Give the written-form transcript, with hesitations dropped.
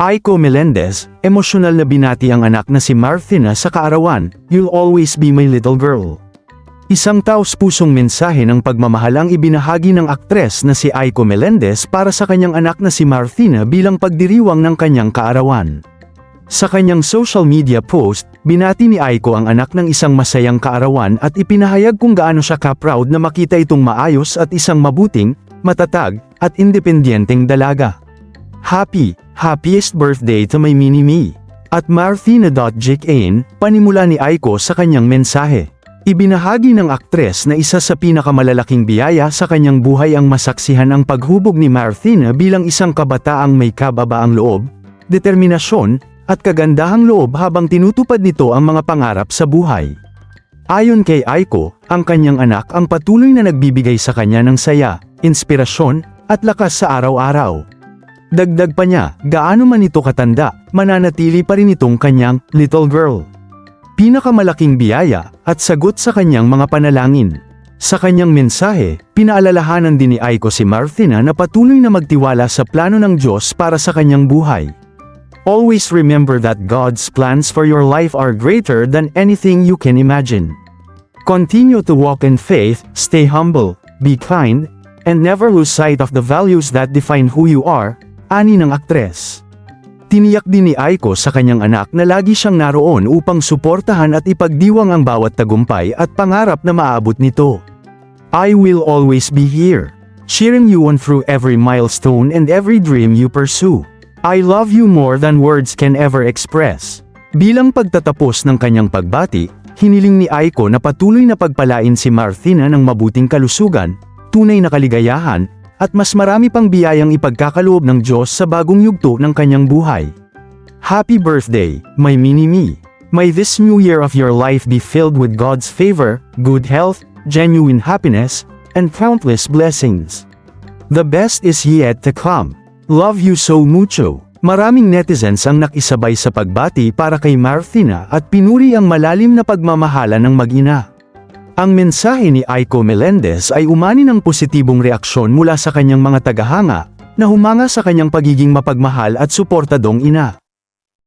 Aiko Melendez, emosyonal na binati ang anak na si Marthina sa kaarawan, "You'll always be my little girl." Isang taos-pusong mensahe ng pagmamahal ang ibinahagi ng aktres na si Aiko Melendez para sa kanyang anak na si Marthina bilang pagdiriwang ng kanyang kaarawan. Sa kanyang social media post, binati ni Aiko ang anak ng isang masayang kaarawan at ipinahayag kung gaano siya ka-proud na makita itong maayos at isang mabuting, matatag, at independenteng dalaga. Happiest birthday to my mini-me. At Marthina.Jane, panimula ni Aiko sa kanyang mensahe. Ibinahagi ng aktres na isa sa pinakamalalaking biyaya sa kanyang buhay ang masaksihan ang paghubog ni Marthina bilang isang kabataang may kababaang loob, determinasyon, at kagandahang loob habang tinutupad nito ang mga pangarap sa buhay. Ayon kay Aiko, ang kanyang anak ang patuloy na nagbibigay sa kanya ng saya, inspirasyon, at lakas sa araw-araw. Dagdag pa niya, gaano man ito katanda, mananatili pa rin itong kanyang little girl. Pinakamalaking biyaya at sagot sa kanyang mga panalangin. Sa kanyang mensahe, pinaalalahanan din ni Aiko si Marthina na patuloy na magtiwala sa plano ng Diyos para sa kanyang buhay. Always remember that God's plans for your life are greater than anything you can imagine. Continue to walk in faith, stay humble, be kind, and never lose sight of the values that define who you are, ani ng aktres. Tiniyak din ni Aiko sa kanyang anak na lagi siyang naroon upang suportahan at ipagdiwang ang bawat tagumpay at pangarap na maabot nito. "I will always be here, cheering you on through every milestone and every dream you pursue. I love you more than words can ever express." Bilang pagtatapos ng kanyang pagbati, hiniling ni Aiko na patuloy na pagpalain si Marthina ng mabuting kalusugan, tunay na kaligayahan, at mas marami pang biyayang ipagkakaloob ng Diyos sa bagong yugto ng kanyang buhay. Happy birthday, my mini-me! May this new year of your life be filled with God's favor, good health, genuine happiness, and countless blessings. The best is yet to come. Love you so mucho! Maraming netizens ang nakisabay sa pagbati para kay Marthina at pinuri ang malalim na pagmamahala ng mag-ina. Ang mensahe ni Aiko Melendez ay umani ng positibong reaksyon mula sa kanyang mga tagahanga, na humanga sa kanyang pagiging mapagmahal at suportadong ina.